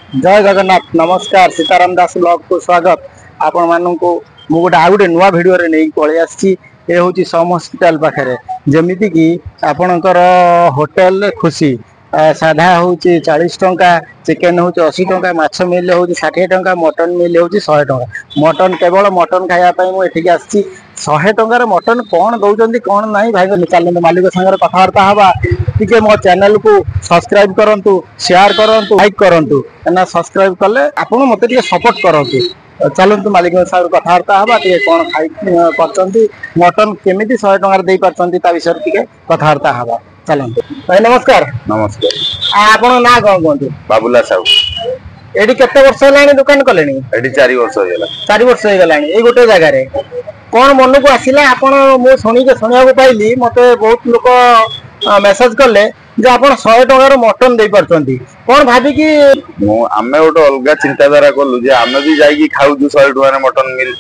जय जगन्नाथ नमस्कार सीताराम दास ब्लॉग को स्वागत आपण मानू गोटे आउ गोटे नुआ भिडियो नहीं पलि आसी हूँ सम हस्पिटाल पाखे जमीती कि आपणकर होटेल खुशी साधा हूँ 40 टंका चिकेन हूँ 80 टंका माछ मिल हूँ 60 टंका मटन मिल हूँ 100 टंका मटन केवल मटन खायापी मुझे आसी 100 टंकार मटन कौन दौरान कौन ना भाई चलते मालिक सागर कथबार्ता हवा टी मो चैनल को सब्सक्राइब करूँ शेयर करूँ लाइक करूँ ना सब्सक्राइब कले आप मत सपोर्ट करूँ चलतु मालिक सागर कथबार्ता हवा टे कौन खाई कर मटन केमी 100 टंकार दे पार्टी विषय टे कथबार्ता हवा चलते भाई नमस्कार। नमस्कार आप ना कौन कहते बाबुला साहू एटी केते वर्ष है दुकान कले एटी 4 वर्ष हो गला 4 वर्ष हो गला ये गोटे जगार कौन मन को आसिला आपण मु शुणा पाइली मत बहुत लोग मेसेज कले जे आप 100 टंकार मटन दे पारछंती कौन भाबिकी आमे गोटे अलग चिंताधारा कलु जे आमे भी जाई खाऊ 100 टंकार मटन मिल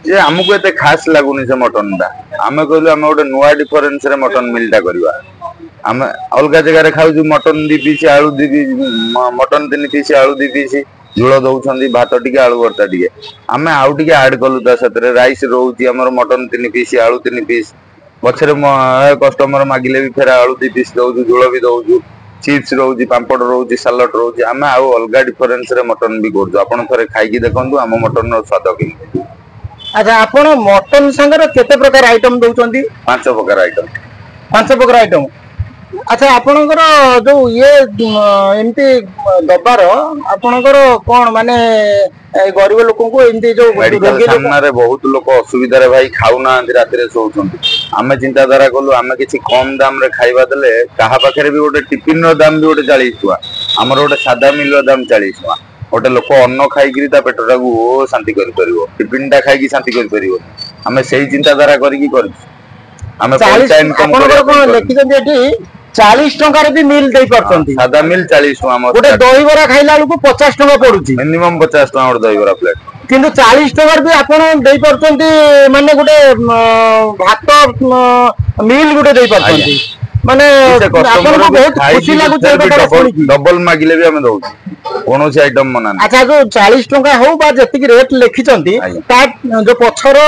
जे हमको एते खास लागुनी से मटन दा आमे कहलु आमे गोटे नुआ डिफरेंस रे मटन मिलटा करबा आमे अलग जगह रे खाऊ मटन 2 पीस आलू 2 पीस मटन 3 पीस आलू 2 पीस झोल दउछंदी भात टिके आलू भरता टिके आमे आउ टिके ऐड कलु ता सतरे राइस रहउची हमर मटन 3 पीस आलू 3 पीस पछरे कस्टमर मागिले भी फेर आलू 2 पीस दउजु झोल भी दउजु चिप्स रहउची पापड़ रहउची सलाड रहउची आमे आउ अलग डिफरेंस रे मटन भी करजु आपण थरे खाई की देखंतु हम मटन रो स्वाद कि अच्छा आपण मटन संगर केते प्रकार आइटम दउछंती 5 प्रकार आइटम 5 प्रकार आइटम अच्छा आपणकर जो ये एमती दबार आपणकर कौन माने गरीब लोक को एमती जो मेडिकल सामना रे बहुत लोक असुविधा रे भाई खाउ ना रात रे सोउछंती आमे चिंताधारा कलु आमे किछि कम दाम रे खाइबा देले काहा पाखरे भी गोटे टिफिन रो दाम भी गोटे 40 टका हमर गोटे सादा मिल रो दाम 40 टका गोटे लोक अन्न खाइकरी ता पेटटा को शांति करि परिबो टिफिन टा खाइकी शांति करि परिबो आमे सेही चिंताधारा करिकी कर आमे 40 आपणकर कोन लेखिछंती एठी 40 टंकार भी मिल दे परछंती सादा मिल 40 टका हमर गोटे दही बरा खाइला को 50 टका पडुची मिनिमम 50 टका गोटे दही बरा प्लेट किंतु 40 टकार भी आपण दे परछंती माने गोटे भात मिल गोटे दे परछंती माने आपण को बहुत खुशी लागु छै डबल मागिले भी हम दउ कोनो से आइटम मना अच्छा जो 40 टंका हो बा जति रेट लिखिचंती ता जो पछर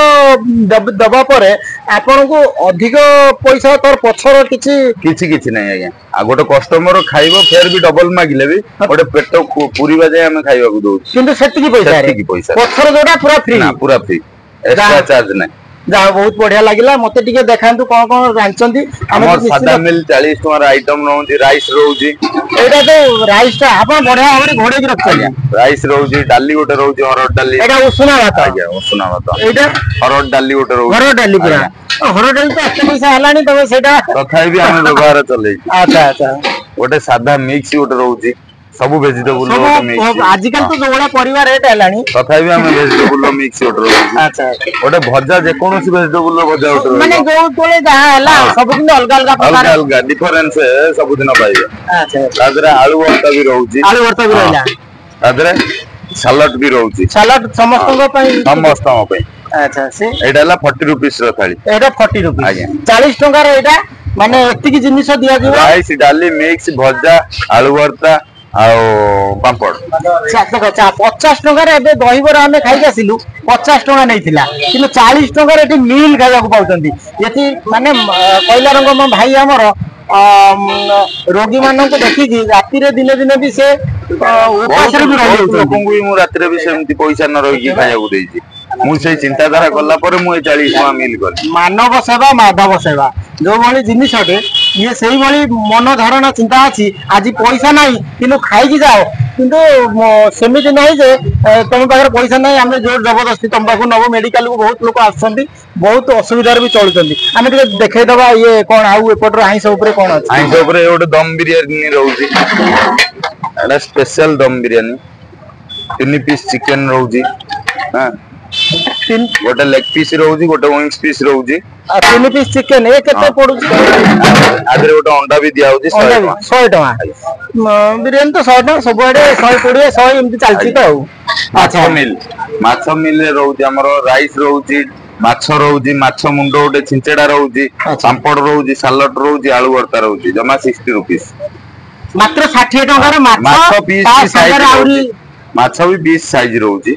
दबा परे आपण को अधिक पैसा तर पछर किछि नै आज्ञा आ गोटे कस्टमर खाइबो फेर भी डबल मागिले भी गोटे पेट पूरीबा जाय हम खाइबा को दउ किंतु सेति की पैसा पछर जोडा पूरा फ्री ना पूरा फ्री एक्स्ट्रा चार्ज नै जा बहुत बढ़िया लागिला मते टिके देखांतु कोन कोन जानचंती हमर सादा मिल 40 टका आइटम रहउची राइस रहउची एटा तो राइस टा आपण बढ़िया हमरे घोड़े की रखछिया राइस रहउची डाली गोटे रहउची हरड डाली एटा उषुना भात आज्ञा उषुना भात एटा हरड डाली गोटे रहउची हरड डाली पूरा हरड डाली तो एते पैसा हलानी तबे सेटा तथाई भी हम व्यवहार चलै अच्छा अच्छा गोटे सादा मिक्स गोटे रहउची सब वेजिटेबल गोटे मिक्स आजिकल तो जोड़ा परिवार रेट हलानी तथाई भी हम वेजिटेबल मिक्स गोटे रहउची अच्छा गोटे भजा जे कोनोसी वेजिटेबल भजा गोटे माने जो तोले जहा हला सब दिन अलग अलग प्रकार अलग अलग डिफरेंस सब दिन पाइबे अच्छा तादरे आलू भर्ता भी रहउची आलू भर्ता भी रहला तादरे सलाड भी रहउची सलाड समस्त पई अच्छा से एटा ला 40 रुपीस रो थाली एटा 40 रुपीस 40 टका रे एटा माने एति की जिनिस दिया जीव राइस डाली मिक्स भजा आलू भर्ता आउ पापड़ अच्छा 50 टका रे एबे दही बरा हमें खाइ आसिलु 50 टका नैथिला किंतु 40 टका रे एटी मिल खाइबा को पाउचंती यति माने पहिला रंग म भाई हमर रोगी मानन को देखि कि राति रे दिन दिन भी से उपास रे भी रहि लोकन को मु राति रे भी सेमति पैसा न रहि कि खाइबा को देछि मु से चिंताधारा करला पर मु 40 टका मिल कर मानव सेवा माधव सेवा जो भली जिनिस हटे ये सही भली मन धारणा चिंता अछि आज पैसा नाही किनु खाइ कि जाओ किंतु सेमिति नाही जे तुम पाखर पैसा नाही हम जोर जबरदस्ती तुम पाखु नबो मेडिकल को बहुत लोग आछंती बहुत असुविधा रे भी चलुचंती हम टिके देखाइ दबा ये कोन आउ एपटर आइस ऊपर कोन अछि आइस ऊपर एडे दम बिरयानी रहउची एडा स्पेशल दम बिरयानी 3 पीस चिकन रहउची हां तीन गोटे लेग पीस रहउची गोटे विंग्स पीस रहउची 3 पीस चिकन ए केते पडुची आदरे गोटे अंडा भी दिया होची 100 टका बिरयानी तो 100 टका सब आडे 120 100 एमती चलची तो अच्छा माछ मिल रहउची हमर राइस रहउची माछ रहउची माछ मुंडो गोटे छिंचेडा रहउची पापड़ रहउची सलाड रहउची आलू भर्ता रहउची जमा 60 रुपीस मात्र 60 टंकार माछ पीस ता भी साइज सागर आउरी माछ भी 20 साइज रहउची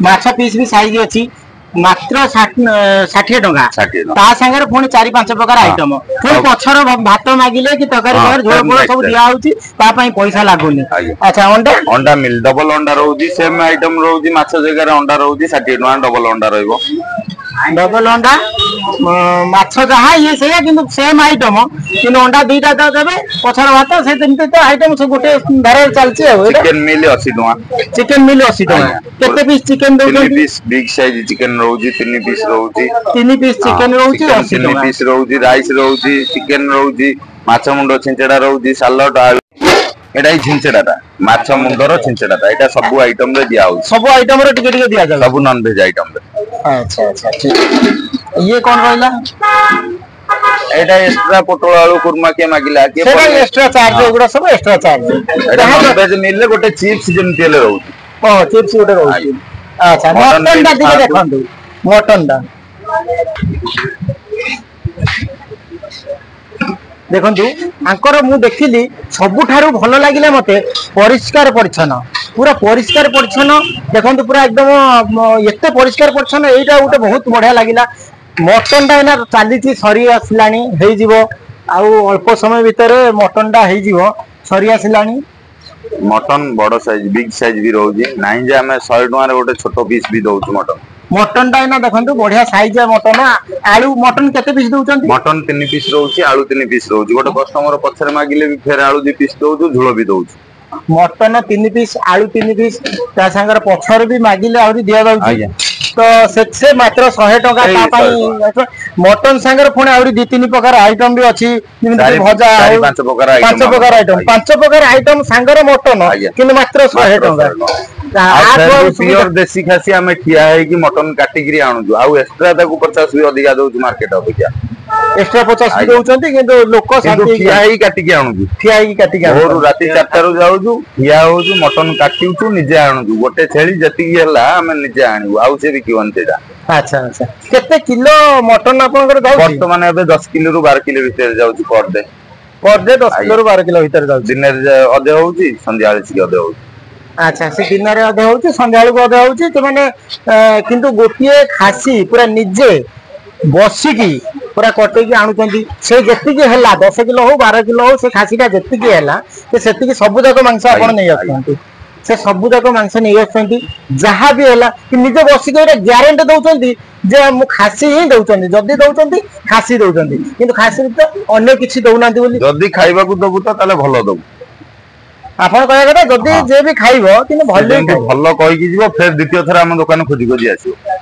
माछ पीस भी साइज अछि मात्र 60 टंका 60 ता संगे पुणी 4-5 प्रकार आइटम पुणी पछर भात मागिले कि तरकारी वगैरह झोल पोळ सब दिया होची ता पई पैसा लागुनी अच्छा अंडा मिल डबल अंडा रहउची सेम आइटम रहउची माछ जगह अंडा रहउची 60 टंका डबल अंडा रहइबो डबल अंडा माछ जहा ये से किंतु सेम आइटम किंतु अंडा दुईटा तो देबे पछर भात से तमते तो आइटम से गोटे धार चलची चिकन मिल 80 टंका चिकन मिल 80 टंका केते पीस चिकन दो 3 पीस बिग साइज चिकन रहउची 3 पीस रहउची 3 पीस चिकन रहउची 80 3 टंका पीस रहउची राइस रहउची चिकन रहउची माछ मुंडो छिंचेडा रहउची सालड आलू एटा ही छिंचेडाटा माछ मुंडरो छिंचेडाटा एटा सब आइटम रे दिया होउची सब आइटम रे टिके टिके दिया जाय सब नॉन वेज आइटम रे अच्छा अच्छा ठीक ये कौन रहला एटा एक्स्ट्रा पोटल आलू कुर्मा के मागिला के सेटा एक्स्ट्रा चार्ज एगुडा सब एक्स्ट्रा चार्ज एटा नॉन वेज मिलले गोटे चिप्स जेमति ले रहउची ओ चिप्स गोटे रहउची अच्छा मटन दा दिले देखंतु मटन दा देखंतु आंकर मु देखिली सबुठारु भलो लागिला मते परिष्कार परिच्छन पूरा परिष्कार परिच्छन देखंतु पूरा एकदम एते परिष्कार परिच्छन एटा गोटे बहुत बढ़िया लागिला मटन दा एना चालीची सरी आसलानी हेई जीवो आउ अल्प समय भीतर मटन दा हेई जीवो सरी आसलानी मटन बड़ साइज बिग साइज भी रहउची नाही जे हमें 100 टका रे गोटे छोटो पीस भी दउछु मटन दा एना देखंतु बढ़िया साइज है मटन आलू मटन केते पीस दउचंती मटन 3 पीस रहउची आलू 3 पीस रहउची गोटे कस्टमर पछरे मागिले भी फेर आलू 2 पीस दउछु झोल भी दउछु मटन 3 पीस आलू 3 पीस ता संगर पछर भी मागिले आउरी दिया दउची तो से मात्र 100 टका ता पई मटन संगर पुणी आउरी 2-3 प्रकार आइटम भी अछि जेमति भजा 5 प्रकार आइटम 5 प्रकार आइटम संगर मटन किंतु मात्र 100 टका प्योर देसी खासी हमें ठिया है कि मटन काटिगिरी आणु आउ एक्स्ट्रा ताकू 50 भी अधिका दउछु मार्केट अपेक्षा एक्स्ट्रा 50 भी दउचंती किंतु लोक शांति ठिया ही काटिकी आणु ठिया ही काटिकी भोर राती 4टा रु जाउछु ठिया होछु मटन काटिउछु निजे आणु गोटे छेली जति हला हमें निजे आणु आउ से भी किवन तेजा अच्छा अच्छा केते किलो मटन आपनकर जाउछि वर्तमान एबे 10 किलो रु 12 किलो भीतर जाउछि पर डे 10 किलो रु 12 किलो भीतर जाउछि दिन अधे होउछि संध्या आले अधे होउछि अच्छा से दिन रे अधे होउछि संध्या आले अधे होउछि त माने किंतु गोटिए खासी पूरा निजे बसिकी पूरा कटेकी आणुचंती से जेतिकी हला 10 किलो हो 12 किलो हो से खासीटा जेतिकी हला से सेतिकी सब जाक मांस आपण नै आछंती से सब जाक मांस नै आछंती जहा भी हला कि निजे बसिकी रे ग्यारंटी दउचंती जे मु खासी ही दउचंती जदी दउचंती खासी दउचंती किंतु खासी तो अन्य किछि दउनांती बोली जदी खाइबा को दबु त ताले भलो दबु आपण कहया कथा जदी जे भी खाइबो किंतु भलो कहि कि जीवो फेर द्वितीय थरा हम दुकान खोजी खोजी आसीबो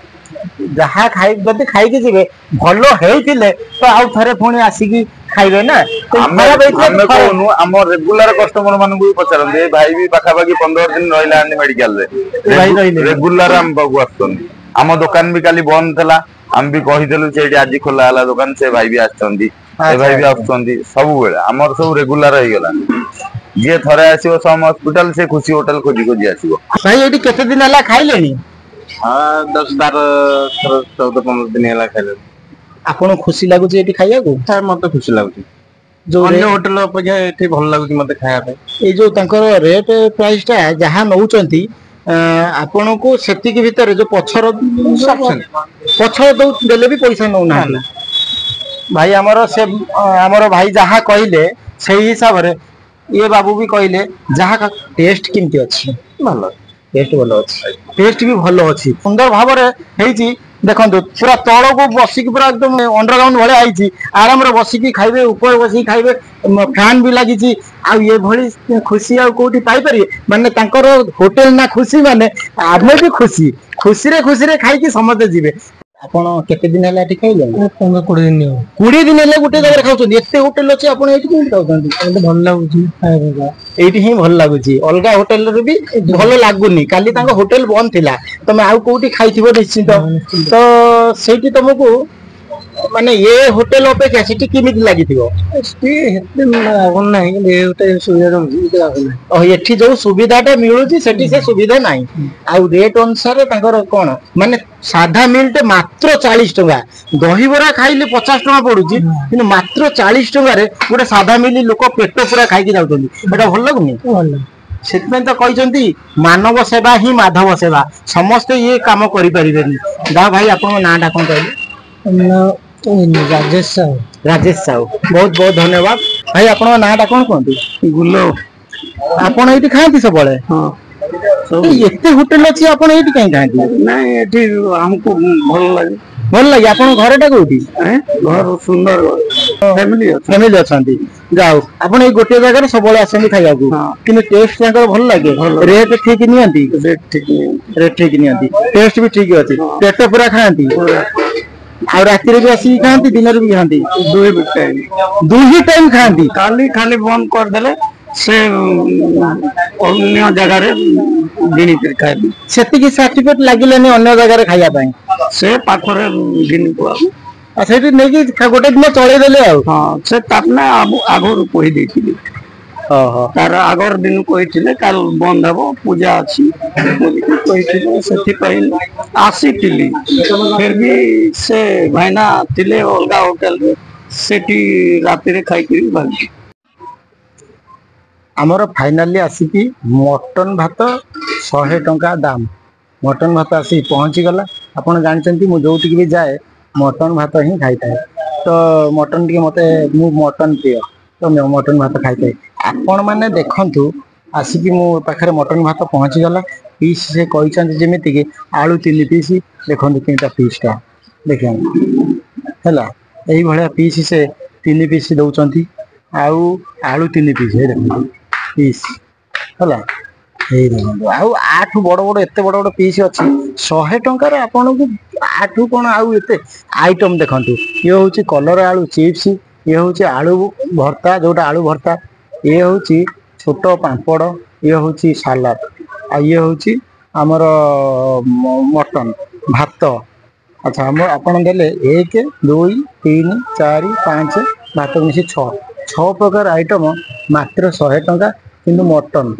जहा खाइ जदी खाइ कि जीवे भलो हेइतिले तो आउ थरे पुणी आसीकी खाइबे ना हमें कोनु हमर रेगुलर कस्टमर मानन को पचारन दे भाई भी पाखा बाकी 15 दिन रहिला आनी मेडिकल रे रेगुलर हम बागु आछन हम दुकान भी काली बंद थला हम भी कहि देलु से आज खोला हला दुकान से भाई भी आछंती से भाई भी आछंती सब बेला हमर सब रेगुलर होई गेला जे थरे आसीबो सम हॉस्पिटल से खुशी होटल खोजी खोजी आसीबो भाई एटी केते दिन हला खाइलेनी हां 10 12 14 15 दिन हला खाइले आपण खुशी लागु जे एटी खाइया को हां मते खुशी लागु जो अन्य होटल अपेक्षा एठी भल लागु मते खाया पे ए जो तंकर रेट प्राइस ता जहां नउचंती आपण को सेति के भीतर जो पछर पछर दउ देले भी पैसा नउ ना भाई हमरो से हमरो भाई जहां कहिले सही हिसाब रे ये बाबू भी कहले जहा का टेस्ट किमती अछि भलो टेस्ट भलो अछि टेस्ट भी भलो अछि सुंदर भाव रे हेची देखंतु पूरा तळ को बसी की पूरा एकदम अंडरग्राउंड भले आइची आराम रे बसी की खाइबे ऊपर बसी खाइबे फैन भी लागि छी आ ये भली खुशी आ कोठी पाई परिए माने तांकर होटल ना खुशी माने आमे भी खुशी रे खाई की समझ जीवे आपण केते दिन हला खाइले 15 20 दिन 20 दिन हला गुटे जगह खाउछन एते होटल अछि आपण एठी कोन खाउछन एते भल लागुची खाइबा एठी ही भल लागुची अलगा होटल रे भी भल लागुनी काली तांको होटल बंद थिला तमे आउ कोठी खाइथिबो निश्चित तो सेठी तुमको माने ये होटल अपेक्षा सेठी किमिति लागिथिबो हेते लागन नाही ए होटल सुविधा दउची ओ एठी जो सुविधाटा मिलुची सेठी से सुविधा नाही आ रेट अनुसार तांकर कोन माने साधा मिलटे मात्र 40 टंका दहीबरा खाइले 50 टंका पड़ुची कि मात्र 40 टंका गोटे साधा मिली लोक पेट पूरा खाई जाऊँगी एटा भल लगुनि से तो कहते मानव सेवा ही माधव सेवा समस्ते ये काम करें दा भाई आप नाटा कौन कहले राजेश साहू राजेश साहू बहुत बहुत धन्यवाद भाई आप नाटा कौन कहते गुलो आपण ये खाती सब हाँ एते होटेल अच्छी आप कहीं खाती नहीं ये हमको भल लगे आप घरटा कौटी घर सुंदर फैमिली अच्छा जाओ आप गोटे जगह सब आसती खाया कि टेस्ट भल लगे रेट ठीक नियंती रेट ठीक नियंती टेस्ट भी ठीक अच्छी पेट पूरा खाती आ राति भी आसिक खाती दिन भी खाती दुई टाइम खाती खाली खाली बंद कर देले से अन्य जगह रे गिनी कर खाई सेतिकी सर्टिफिकेट लागिलानी अन्य जगह खाया से पाखरे गिनी को सेठी नहीं गोटे दिन चले देले हाँ से तापना आगुर कही देथिले तार आगर दिन कही काल बंद हे पूजा अच्छी कही से आसीली फिर भी से भाईना थिले अलग होटेल सेठी राति खाई भागी आमर फाइनाली आसिकी मटन भात 100 टंका दाम मटन भात आसी पहुँची गला आपन जानते मुझे जो भी जाए मटन भात ही खाई थाए तो मटन टी मत मटन प्रिय तो मटन भात खाई थाए आपण मैंने देखु आसिकी मो पाखे मटन भात पहुँची गला पीस से कहते जमी कि आलू 3 पीस देखो तीनटा पीसटा देखिए है यही भाया पीस से 3 पीस दौरान आउ आलू 3 पीस देखो पीस है आउ आठ बड़ बड़ एत बड़ बड़ पीस अच्छी 100 टंकार आपन को आठू कौन आउ एते आइटम देखु ये हूँ कलर आलू चिप्स ये हूँ आलू भर्ता जोटा आलू भर्ता ये हूँ छोट पापड़ ये हूँ सालाड आ ये हूँ आमर मटन भात अच्छा आम आपन देले 1 2 3 4 5 भात मिसी 6 प्रकार आइटम मात्र 100 टंका किंतु मटन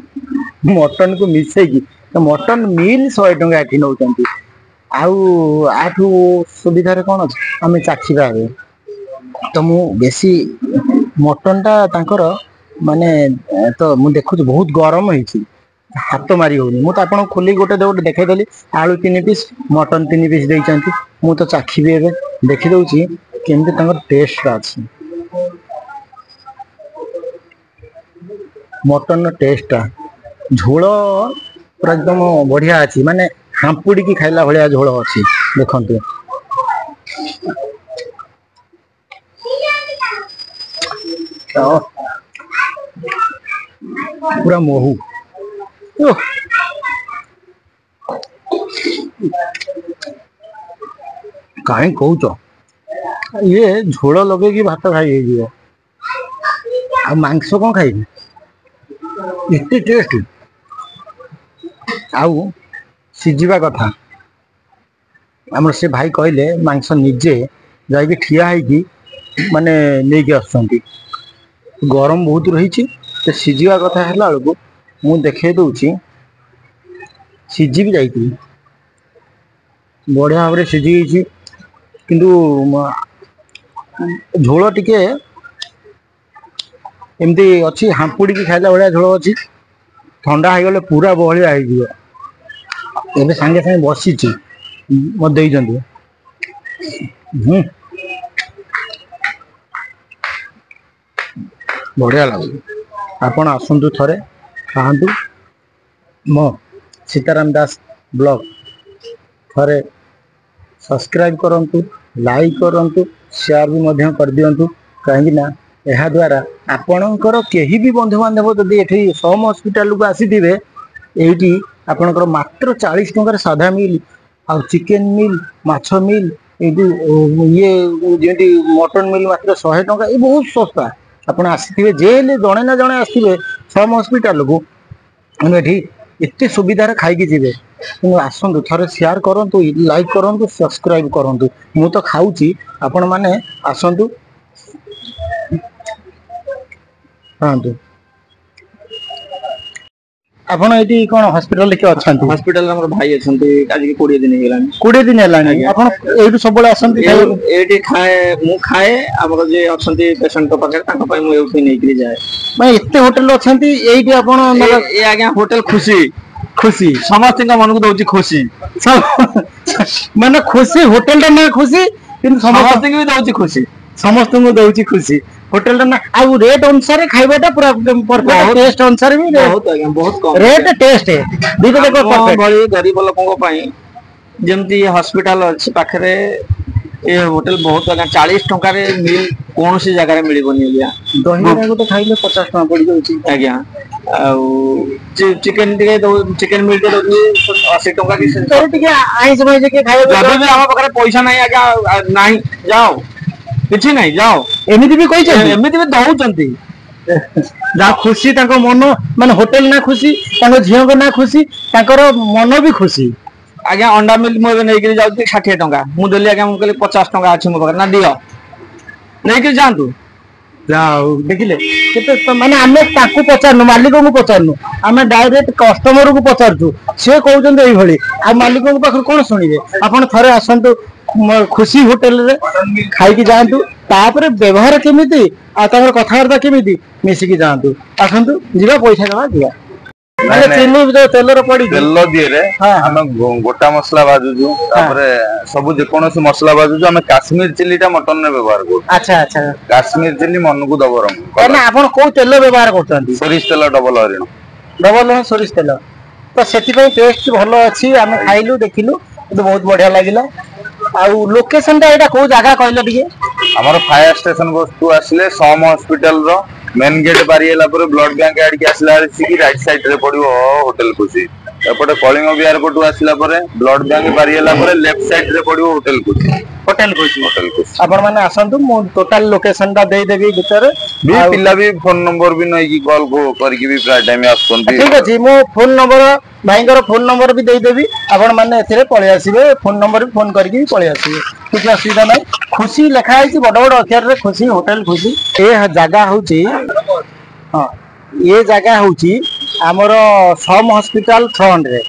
मटन को मिसेगी तो मटन मिल 100 टंका एठी नौचंती आउ आठू सुविधा कौन अच्छे आम चाखा तो मु बेसी मटन टा तांकर माने तो मु देखु बहुत गरम होइछि हाथ मारी होनी मु तो आपन खोली गोटे देखैदेली आलू 3 पीस मटन 3 पीस देइचंती मु तो चाखिबी एबे देखि दउछि केमते तांकर टेस्ट अछि मटन टेस्ट झोल पूरा एकदम बढ़िया अच्छी माने हांपुड़ी की खाइला भाया झोल अच्छी देखते पूरा महू कहीं कौच ये झोल लगे कि भात खाई आ मांस कौन खाई एते टेस्ट आउ सीझा कथा आमर से भाई कहले मांस निजे जाकि ठिया है माने नहीं आसुँच गरम बहुत रही तो सीझा कथा है बेलू मु देखे दूची सीझी भी जाइए बढ़िया भाव में सीझी किंतु झोल टिके एमती अच्छी हांपुड़ी की खाइला भाया झोल अच्छी ठंडा हो गले पूरा बहलिया हो सागे सागे बसी मत बढ़िया लगे आपण आसतु थे खातु मो सीताराम दास ब्लॉग थे सब्सक्राइब करंतु लाइक करंतु शेयर भी कर दियंतु कहीं ना यह द्वारा आपणकर केही भी बंधु बांधव जदि एठी सम हॉस्पिटल को आसीथिबे एठी आपणकर मात्र 40 टंकार साधा मिल आ चिकेन मिल माछ मिल ये जेंटी मटन मिल मात्र 100 टंका ये बहुत सस्ता आपण आसीथिबे जेले जणे ना जणे आसीथिबे सम हॉस्पिटल को एठी एते सुविधा खाई जीवे आसतु थे शेयर करूँ लाइक करूँ सब्सक्राइब करूँ मु तो खाऊची आपण माने आसतु हाँ ଆପଣ ଏଠି କଣ ହସ୍ପିଟାଲ କିଏ ଅଛନ୍ତି? ହସ୍ପିଟାଲ ଆମର ଭାଇ ଅଛନ୍ତି ଆଜି 20 ଦିନ ହେଇଗଲାଣି। 20 ଦିନ ହେଲାଣି ଆପଣ ଏଇଠୁ ସବୁବେଳେ ଆସନ୍ତି? ଏଇଠି ଖାଏ ମୁଁ ଖାଏ ଆମର ଯେ ଅଛନ୍ତି ପେସେଣ୍ଟ ପାଖରେ ତାଙ୍କ ପାଇଁ ମୁଁ ଏଇଠି ନେଇକିରି ଯାଏ। ମାନେ ଏତେ ହୋଟେଲ ଅଛନ୍ତି ଏଇଠି ଆପଣ ଏ ଆଜ୍ଞା ହୋଟେଲ ଖୁସି ଖୁସି ସମସ୍ତଙ୍କ ମନକୁ ଦଉଛି ଖୁସି ମାନେ ଖୁସି ହୋଟେଲଟା ନା ଖୁସି କିନ୍ତୁ ସମସ୍ତଙ୍କୁ ବି ଦଉଛି ଖୁସି ସମସ୍ତଙ୍କୁ ଦଉଛି ଖୁସି ହୋଟେଲଟା ନା ଆଉ ରେଟ୍ ଅନୁସାରେ ଖାଇବାଟା ପୁରା ପରଫେକ୍ଟ ଟେଷ୍ଟ ଅନୁସାରେ ବି ବହୁତ ଆଜ୍ଞା ବହୁତ କମ ରେଟ୍ ଟେଷ୍ଟ ଦୁଇଟା ଯାକ ପରଫେକ୍ଟ। ଭଳି ଗରିବ ଲୋକଙ୍କ ପାଇଁ ଯେମିତି ହସ୍ପିଟାଲ ଅଛି ପାଖରେ ଏ ହୋଟେଲ ବହୁତ ଆଜ୍ଞା 40 ଟଙ୍କାରେ ମିଲ୍ କୌଣସି ଜାଗାରେ ମିଳିବନି ଆଜ୍ଞା। ଦହିବରା ଗୋଟେ ଖାଇଲେ 50 ଟଙ୍କା ପଡିଯାଉଛି ଆଜ୍ଞା ଆଉ ଚିକେନ ଟିକେ ଚିକେନ ମିଲ୍ ଟେ ଦଉଛି 80 ଟଙ୍କା କି ଟିକେ ଆଇଁଷ ଫାଇଁଷ କିଏ ଖାଇବାକୁ ଯଦି ବି ଆମ ପାଖରେ ପଇସା ନାହିଁ ଆଜ୍ଞା ନାହିଁ ଯାଅ କିଛି ନାହିଁ ଯାଅ ଏମିତି ବି କହିଛନ୍ତି ଏମିତି ବି ଦଉଛନ୍ତି। ଯାହା ଖୁସି ତାଙ୍କ ମନ ମାନେ ହୋଟେଲ ନା ଖୁସି ତାଙ୍କ ଝିଅଙ୍କ ନା ଖୁସି ତାଙ୍କର ମନ ବି ଖୁସି। ଆଜ୍ଞା ଅଣ୍ଡା ମିଲ୍ ମୁଁ ଏବେ ନେଇକିରି ଯାଉଛି 60 ଟଙ୍କା ମୁଁ ଦେଲି ଆଜ୍ଞା ମୁଁ କହିଲି 50 ଟଙ୍କା ଅଛି ମୋ ପାଖରେ ନା ଦିଅ ନେଇକିରି ଯାଆନ୍ତୁ। ଯାହା ହଉ ଦେଖିଲେ କେତେ ମାନେ ଆମେ ତାଙ୍କୁ ପଚାରୁନୁ ମାଲିକଙ୍କୁ ପଚାରୁନୁ ଆମେ ଡାଇରେକ୍ଟ କଷ୍ଟମରକୁ ପଚାରୁଛୁ ସେ କହୁଛନ୍ତି ଏଇଭଳି ଆଉ ମାଲିକଙ୍କ ପାଖରୁ କଣ ଶୁଣିବେ। ଆପଣ ଥରେ ଆସନ୍ତୁ ଖୁସି ହୋଟେଲରେ ଖାଇକି ଯାଆନ୍ତୁ ତାପରେ ବ୍ୟବହାର କେମିତି ଆଉ ତାଙ୍କର କଥାବାର୍ତ୍ତା କେମିତି ମିଶିକି ଯାଆନ୍ତୁ ଆସନ୍ତୁ ଯିବା ପଇସା ଦେବା ଯିବା। ନାଇଁ ନାଇଁ ତେଲର ପଡିକି ତେଲ ଦିଏରେ ଆମେ ଗୋଟା ମସଲା ଭାଜୁଛୁ ତାପରେ ସବୁ ଯେକୌଣସି ମସଲା ଭାଜୁଛୁ ଆମେ କାଶ୍ମୀର ଚିଲି ଟା ମଟନରେ ବ୍ୟବହାର କରୁଛୁ। ଆଚ୍ଛା ଆଚ୍ଛା କାଶ୍ମୀର ଚିଲି ମନକୁ ଦବ ରଙ୍ଗ ନା ଆପଣ କୋଉ ତେଲ ବ୍ୟବହାର କରୁଛନ୍ତି? ସୋରିଷ ତେଲ ଡବଲ ହରିଣ ଡବଲ ସୋରିଷ ତେଲ ତ ସେଥିପାଇଁ ଟେଷ୍ଟ ଭଲ ଅଛି ଆମେ ଖାଇଲୁ ଦେଖିଲୁ କିନ୍ତୁ ବହୁତ ବଢିଆ ଲାଗିଲା। ଆଉ ଲୋକେସନ ଟା ଏଇଟା କୋଉ ଜାଗା କହିଲ ଟିକେ? ଆମର ଫାୟାର ଷ୍ଟେସନ ବସ୍ତୁ ଆସିଲେ ସମ ହସ୍ପିଟାଲ ର ମେନ୍ ଗେଟ୍ ବାରି ହେଲା ପରେ ବ୍ଲଡ ବ୍ୟାଙ୍କ ଆଡିକି ଆସିଲା ରାଇଟ ସାଇଡ ରେ ପଡିବ ହୋଟେଲ ଖୁସି। ଏପଟେ କଳିଙ୍ଗ ବିହାର ପଟୁ ଆସିଲା ପରେ ବ୍ଲଡ ବ୍ୟାଙ୍କ ବାରି ହେଲା ପରେ ଲେଫ୍ଟ ସାଇଡ ରେ ପଡିବ ହୋଟେଲ ଖୁସି। ହୋଟେଲ ଖୁସି ଆପଣ ମାନେ ଆସନ୍ତୁ ମୁଁ ଟୋଟାଲ ଲୋକେସନ ଟା ଦେଇଦେବି ଭିତରେ ଆଉ ପିଲା ବି ଫୋନ ନମ୍ବର ବି ନେଇକି କଲ କରିକି ବି ପ୍ରାୟ ଟାଇମ ଆସୁଛନ୍ତି। ଠିକ ଅଛି ମୁଁ ଫୋନ ନମ୍ବର ଭାଇଙ୍କର ଫୋନ ନମ୍ବର ବି ଦେଇଦେବି ଆପଣ ମାନେ ଏଥିରେ ପଳେଇ ଆସିବେ ଫୋନ ନମ୍ବର ବି ଫୋନ କରିକି ବି ପଳେଇ ଆସିବେ କିଛି ଅସୁବିଧା ନାହିଁ। ଖୁସି ଲେଖା ହେଇଛି ବଡ ବଡ ଅକ୍ଷରରେ ଖୁସି ହୋଟେଲ ଖୁସି ଏ ଜାଗା ହଉଛି ହଁ ଏ ଜାଗା ହଉଛି ଆମର ସମ ହସ୍ପିଟାଲ ଫ୍ରଣ୍ଟରେ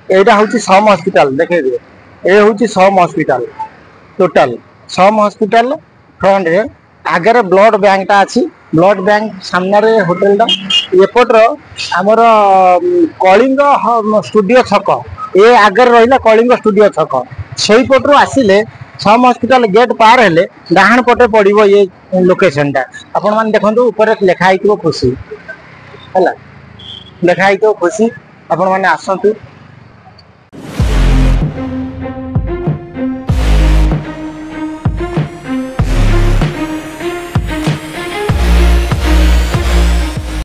ଏଇଟା ହଉଛି ସମ ହସ୍ପିଟାଲ ଦେଖେଇଦେବେ ଏ ହଉଛି ସମ ହସ୍ପିଟାଲ ଟୋଟାଲ ସମ ହସ୍ପିଟାଲ ଫ୍ରଣ୍ଟରେ ଆଗରେ ବ୍ଲଡ ବ୍ୟାଙ୍କ ଟା ଅଛି ବ୍ଲଡ ବ୍ୟାଙ୍କ ସାମ୍ନାରେ ହୋଟେଲ ଟା ଏପଟର ଆମର କଳିଙ୍ଗ ଷ୍ଟୁଡିଓ ଛକ ଏ ଆଗରେ ରହିଲା କଳିଙ୍ଗ ଷ୍ଟୁଡିଓ ଛକ ସେଇପଟରୁ ଆସିଲେ ସମ ହସ୍ପିଟାଲ ଗେଟ୍ ପାର ହେଲେ ଡାହାଣ ପଟେ ପଡିବ ଇଏ ଲୋକେସନ ଟା ଆପଣ ମାନେ ଦେଖନ୍ତୁ ଉପରେ ଲେଖା ହେଇଥିବ ଖୁସି ହେଲା ଲେଖା ହେଇଥିବ ଖୁସି ଆପଣ ମାନେ ଆସନ୍ତୁ।